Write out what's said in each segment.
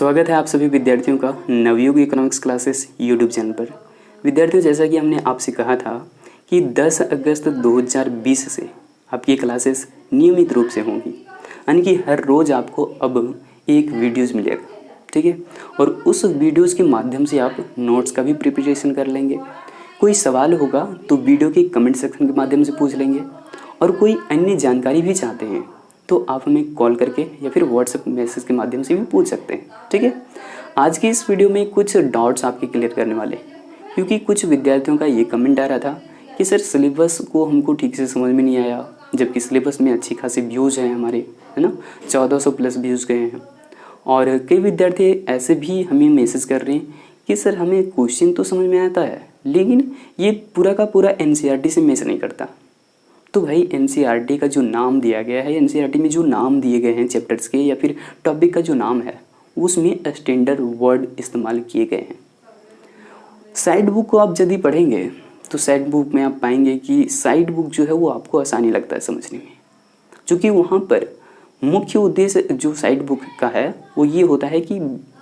स्वागत है आप सभी विद्यार्थियों का Navyug economics classes YouTube channel पर। विद्यार्थियों, जैसा कि हमने आपसे कहा था कि 10 अगस्त 2020 से आपकी क्लासेस नियमित रूप से होंगी, यानी कि हर रोज़ आपको अब एक वीडियोज़ मिलेगा, ठीक है। और उस वीडियोज़ के माध्यम से आप नोट्स का भी प्रिपरेशन कर लेंगे। कोई सवाल होगा तो वीडियो के कमेंट सेक्शन के माध्यम से पूछ लेंगे, और कोई अन्य जानकारी भी चाहते हैं तो आप हमें कॉल करके या फिर व्हाट्सएप मैसेज के माध्यम से भी पूछ सकते हैं, ठीक है। आज की इस वीडियो में कुछ डाउट्स आपके क्लियर करने वाले हैं, क्योंकि कुछ विद्यार्थियों का ये कमेंट आ रहा था कि सर सिलेबस को हमको ठीक से समझ में नहीं आया, जबकि सिलेबस में अच्छी खासी व्यूज़ हैं हमारे, है ना, 1400 प्लस व्यूज़ गए हैं। और कई विद्यार्थी ऐसे भी हमें मैसेज कर रहे हैं कि सर हमें क्वेश्चन तो समझ में आता है, लेकिन ये पूरा का पूरा एनसीईआरटी से मैच नहीं करता। तो भाई एनसीईआरटी का जो नाम दिया गया है, एनसीईआरटी में जो नाम दिए गए हैं चैप्टर्स के या फिर टॉपिक का जो नाम है, उसमें स्टैंडर्ड वर्ड इस्तेमाल किए गए हैं। साइड बुक को आप यदि पढ़ेंगे तो साइड बुक में आप पाएंगे कि साइड बुक जो है वो आपको आसानी लगता है समझने में, क्योंकि वहाँ पर मुख्य उद्देश्य जो साइड बुक का है वो ये होता है कि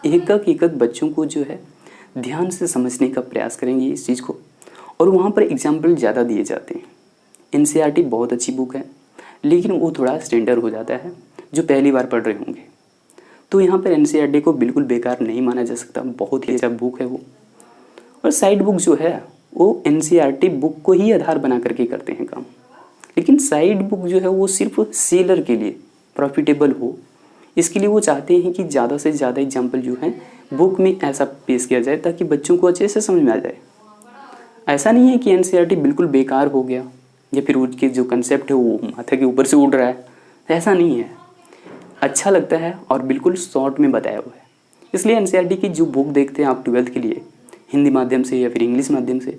एक एक बच्चों को जो है ध्यान से समझने का प्रयास करेंगे इस चीज़ को, और वहाँ पर एग्जाम्पल ज़्यादा दिए जाते हैं। एनसीईआरटी बहुत अच्छी बुक है, लेकिन वो थोड़ा स्टैंडर्ड हो जाता है जो पहली बार पढ़ रहे होंगे। तो यहाँ पर एनसीईआरटी को बिल्कुल बेकार नहीं माना जा सकता, बहुत ही अच्छा बुक है वो। और साइड बुक जो है वो एनसीईआरटी बुक को ही आधार बना करके करते हैं काम, लेकिन साइड बुक जो है वो सिर्फ सेलर के लिए प्रॉफिटेबल हो, इसके लिए वो चाहते हैं कि ज़्यादा से ज़्यादा एग्जाम्पल जो है बुक में ऐसा पेश किया जाए ताकि बच्चों को अच्छे से समझ में आ जाए। ऐसा नहीं है कि एनसीईआरटी बिल्कुल बेकार हो गया या फिर उसके जो कंसेप्ट है वो माथा के ऊपर से उड़ रहा है, ऐसा नहीं है। अच्छा लगता है और बिल्कुल शॉर्ट में बताया हुआ है। इसलिए एनसीईआरटी की जो बुक देखते हैं आप 12th के लिए हिंदी माध्यम से या फिर इंग्लिश माध्यम से,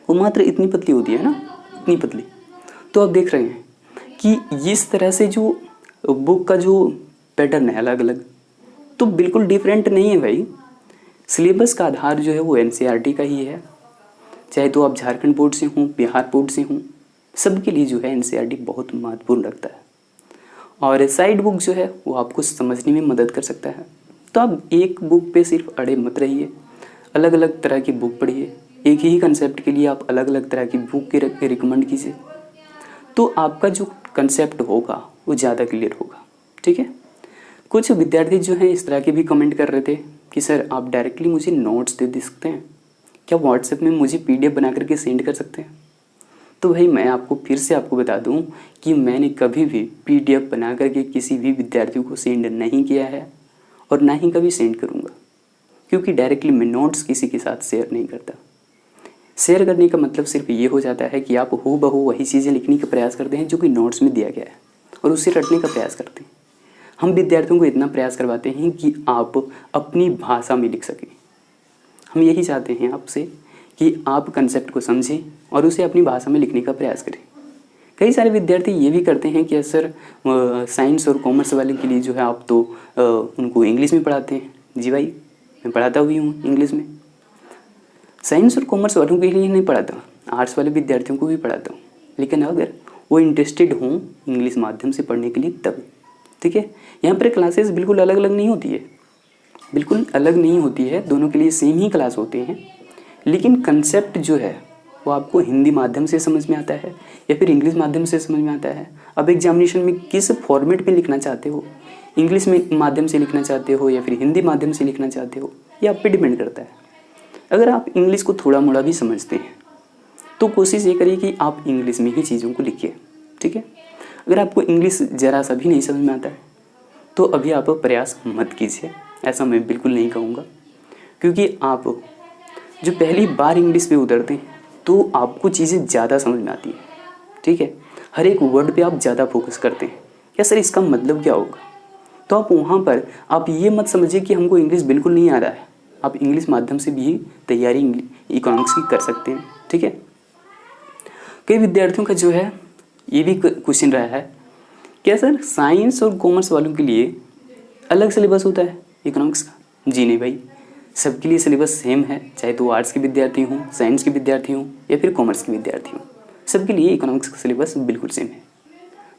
वो मात्र इतनी पतली होती है ना, इतनी पतली। तो आप देख रहे हैं कि इस तरह से जो बुक का जो पैटर्न है अलग अलग, तो बिल्कुल डिफरेंट नहीं है भाई। सिलेबस का आधार जो है वो एनसीईआरटी का ही है, चाहे तो आप झारखंड बोर्ड से हों, बिहार बोर्ड से हों, सबके लिए जो है एनसीईआरटी बहुत महत्वपूर्ण रखता है। और साइड बुक जो है वो आपको समझने में मदद कर सकता है। तो आप एक बुक पे सिर्फ अड़े मत रहिए, अलग अलग तरह की बुक पढ़िए। एक ही कंसेप्ट के लिए आप अलग अलग तरह की बुक के रिकमेंड कीजिए, तो आपका जो कंसेप्ट होगा वो ज़्यादा क्लियर होगा, ठीक है। कुछ विद्यार्थी जो हैं इस तरह के भी कमेंट कर रहे थे कि सर आप डायरेक्टली मुझे नोट्स दे सकते हैं क्या, व्हाट्सएप में मुझे पीडीएफ बना करके सेंड कर सकते हैं। तो भाई मैं आपको फिर से आपको बता दूं कि मैंने कभी भी पीडीएफ बना करके किसी भी विद्यार्थी को सेंड नहीं किया है और ना ही कभी सेंड करूंगा, क्योंकि डायरेक्टली मैं नोट्स किसी के साथ शेयर नहीं करता। शेयर करने का मतलब सिर्फ ये हो जाता है कि आप हूबहू वही चीज़ें लिखने का प्रयास करते हैं जो कि नोट्स में दिया गया है और उसे रटने का प्रयास करते हैं। हम विद्यार्थियों को इतना प्रयास करवाते हैं कि आप अपनी भाषा में लिख सकें। हम यही चाहते हैं आपसे कि आप कंसेप्ट को समझें और उसे अपनी भाषा में लिखने का प्रयास करें। कई सारे विद्यार्थी ये भी करते हैं कि सर साइंस और कॉमर्स वाले के लिए जो है आप तो उनको इंग्लिश में पढ़ाते हैं। जी भाई, मैं पढ़ाता हुई हूँ इंग्लिश में। साइंस और कॉमर्स वालों के लिए नहीं पढ़ाता, आर्ट्स वाले विद्यार्थियों को भी पढ़ाता हूँ, लेकिन अगर वो इंटरेस्टेड हों इंग्लिश माध्यम से पढ़ने के लिए तब, ठीक है। यहाँ पर क्लासेस बिल्कुल अलग अलग नहीं होती है, बिल्कुल अलग नहीं होती है, दोनों के लिए सेम ही क्लास होते हैं, लेकिन कंसेप्ट जो है वो आपको हिंदी माध्यम से समझ में आता है या फिर इंग्लिश माध्यम से समझ में आता है। अब एग्जामिनेशन में किस फॉर्मेट में लिखना चाहते हो, इंग्लिश में माध्यम से लिखना चाहते हो या फिर हिंदी माध्यम से लिखना चाहते हो, ये आप पे डिपेंड करता है। अगर आप इंग्लिश को थोड़ा मोड़ा भी समझते हैं तो कोशिश ये करिए कि आप इंग्लिश में ही चीज़ों को लिखिए, ठीक है। अगर आपको इंग्लिश ज़रा सा भी नहीं समझ में आता है तो अभी आप प्रयास मत कीजिए, ऐसा मैं बिल्कुल नहीं कहूँगा, क्योंकि आप जो पहली बार इंग्लिश पे उतरते हैं तो आपको चीज़ें ज़्यादा समझ में आती है, ठीक है। हर एक वर्ड पे आप ज़्यादा फोकस करते हैं, क्या सर इसका मतलब क्या होगा। तो आप वहाँ पर आप ये मत समझिए कि हमको इंग्लिश बिल्कुल नहीं आ रहा है, आप इंग्लिश माध्यम से भी तैयारी इकोनॉमिक्स की कर सकते हैं, ठीक है। कई विद्यार्थियों का जो है ये भी क्वेश्चन रहा है, क्या सर साइंस और कॉमर्स वालों के लिए अलग सिलेबस होता है इकोनॉमिक्स का। जी नहीं भाई, सबके लिए सिलेबस सेम है, चाहे तो आर्ट्स के विद्यार्थी हों, साइंस के विद्यार्थी हों या फिर कॉमर्स के विद्यार्थी हों, सबके लिए इकोनॉमिक्स का सिलेबस बिल्कुल सेम है।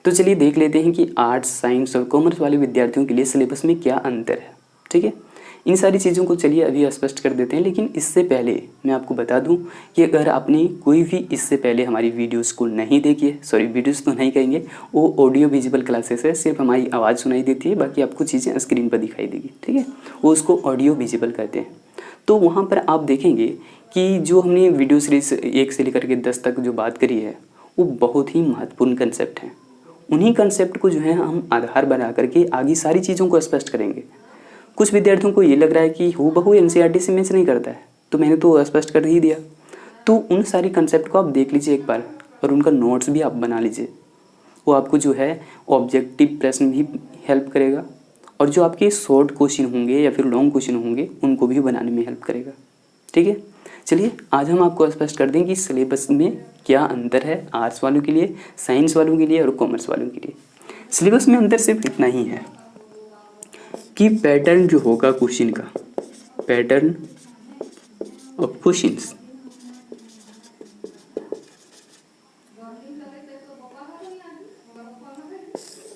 तो चलिए देख लेते हैं कि आर्ट्स, साइंस और कॉमर्स वाले विद्यार्थियों के लिए सिलेबस में क्या अंतर है, ठीक है। ठीक है। इन सारी चीज़ों को चलिए अभी स्पष्ट कर देते हैं, लेकिन इससे पहले मैं आपको बता दूं कि अगर आपने कोई भी इससे पहले हमारी वीडियोस को नहीं देखी है, सॉरी वीडियोस तो नहीं कहेंगे, वो ऑडियो विजुअल क्लासेस है, सिर्फ हमारी आवाज़ सुनाई देती है, बाकी आपको चीज़ें स्क्रीन पर दिखाई देगी, ठीक है। वो उसको ऑडियो विजुअल कहते हैं। तो वहाँ पर आप देखेंगे कि जो हमने वीडियो सीरीज 1 से लेकर के 10 तक जो बात करी है वो बहुत ही महत्वपूर्ण कंसेप्ट हैं। उन्हीं कंसेप्ट को जो है हम आधार बना करके आगे सारी चीज़ों को स्पष्ट करेंगे। कुछ विद्यार्थियों को ये लग रहा है कि हूबहू एनसीईआरटी से मैच नहीं करता है, तो मैंने तो स्पष्ट कर ही दिया। तो उन सारी कंसेप्ट को आप देख लीजिए एक बार, और उनका नोट्स भी आप बना लीजिए। वो आपको जो है ऑब्जेक्टिव प्रश्न भी हेल्प करेगा, और जो आपके शॉर्ट क्वेश्चन होंगे या फिर लॉन्ग क्वेश्चन होंगे उनको भी बनाने में हेल्प करेगा, ठीक है। चलिए आज हम आपको स्पष्ट कर दें कि सिलेबस में क्या अंतर है आर्ट्स वालों के लिए, साइंस वालों के लिए और कॉमर्स वालों के लिए। सिलेबस में अंतर सिर्फ इतना ही है कि पैटर्न जो होगा क्वेश्चन का, पैटर्न ऑफ क्वेश्चंस,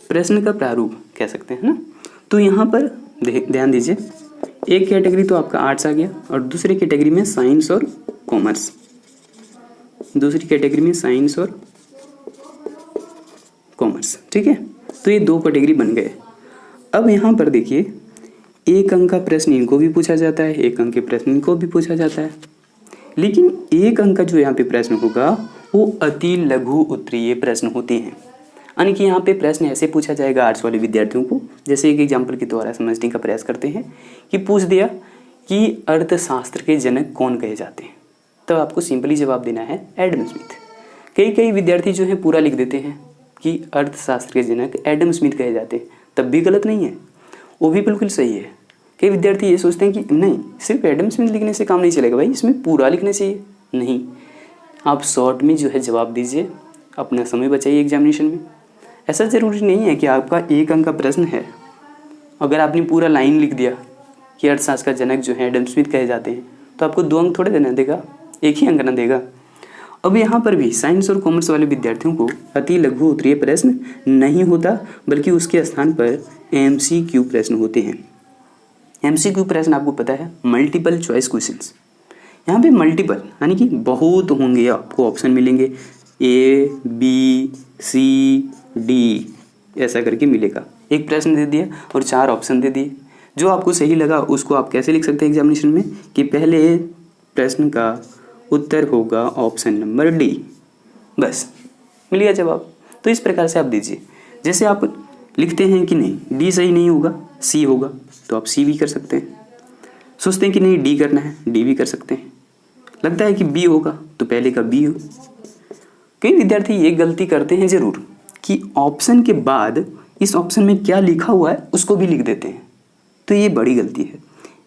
प्रश्न का प्रारूप कह सकते हैं ना। तो यहाँ पर ध्यान दीजिए, एक कैटेगरी तो आपका आर्ट्स आ गया और दूसरी कैटेगरी में साइंस और कॉमर्स, दूसरी कैटेगरी में साइंस और कॉमर्स, ठीक है। तो ये 2 कैटेगरी बन गए। अब यहाँ पर देखिए, 1 अंक का प्रश्न इनको भी पूछा जाता है, 1 अंक के प्रश्न इनको भी पूछा जाता है, लेकिन 1 अंक का जो यहाँ पे प्रश्न होगा वो अति लघु उत्तरीय प्रश्न होते हैं। यानी कि यहाँ पे प्रश्न ऐसे पूछा जाएगा आर्ट्स वाले विद्यार्थियों को, जैसे एक एग्जाम्पल के द्वारा समझने का प्रयास करते हैं कि पूछ दिया कि अर्थशास्त्र के जनक कौन कहे जाते हैं, तो आपको सिंपली जवाब देना है एडम स्मिथ। कई विद्यार्थी जो है पूरा लिख देते हैं कि अर्थशास्त्र के जनक एडम स्मिथ कहे जाते हैं, तब भी गलत नहीं है, वो भी बिल्कुल सही है। कई विद्यार्थी ये सोचते हैं कि नहीं सिर्फ एडम स्मिथ लिखने से काम नहीं चलेगा भाई, इसमें पूरा लिखना चाहिए। नहीं, आप शॉर्ट में जो है जवाब दीजिए, अपना समय बचाइए एग्जामिनेशन में। ऐसा ज़रूरी नहीं है कि आपका 1 अंक का प्रश्न है, अगर आपने पूरा लाइन लिख दिया कि अर्थशास्त्र का जनक जो है एडम स्मिथ कहे जाते हैं, तो आपको 2 अंक थोड़े देना देगा, 1 ही अंक ना देगा। अब यहाँ पर भी साइंस और कॉमर्स वाले विद्यार्थियों को अति लघु उत्तरीय प्रश्न नहीं होता, बल्कि उसके स्थान पर MCQ प्रश्न होते हैं। MCQ प्रश्न आपको पता है, मल्टीपल चॉइस क्वेश्चंस। यहाँ पे मल्टीपल यानी कि बहुत होंगे, आपको ऑप्शन मिलेंगे A, B, C, D ऐसा करके मिलेगा। एक प्रश्न दे दिया और 4 ऑप्शन दे दिए, जो आपको सही लगा उसको आप कैसे लिख सकते हैं एग्जामिनेशन में कि पहले प्रश्न का उत्तर होगा ऑप्शन नंबर D, बस मिल गया जवाब। तो इस प्रकार से आप दीजिए, जैसे आप लिखते हैं कि नहीं D सही नहीं होगा, C होगा, तो आप C भी कर सकते हैं। सोचते हैं कि नहीं D करना है, D भी कर सकते हैं। लगता है कि B होगा, तो पहले का B हो। कई विद्यार्थी ये गलती करते हैं ज़रूर कि ऑप्शन के बाद इस ऑप्शन में क्या लिखा हुआ है उसको भी लिख देते हैं, तो ये बड़ी गलती है,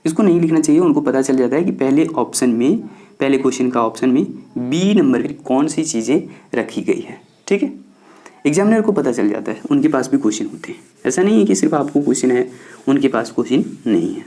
इसको नहीं लिखना चाहिए। उनको पता चल जाता है कि पहले ऑप्शन में, पहले क्वेश्चन का ऑप्शन में B नंबर की कौन सी चीज़ें रखी गई है, ठीक है। एग्जामिनर को पता चल जाता है, उनके पास भी क्वेश्चन होते हैं। ऐसा नहीं है कि सिर्फ आपको क्वेश्चन है, उनके पास क्वेश्चन नहीं है।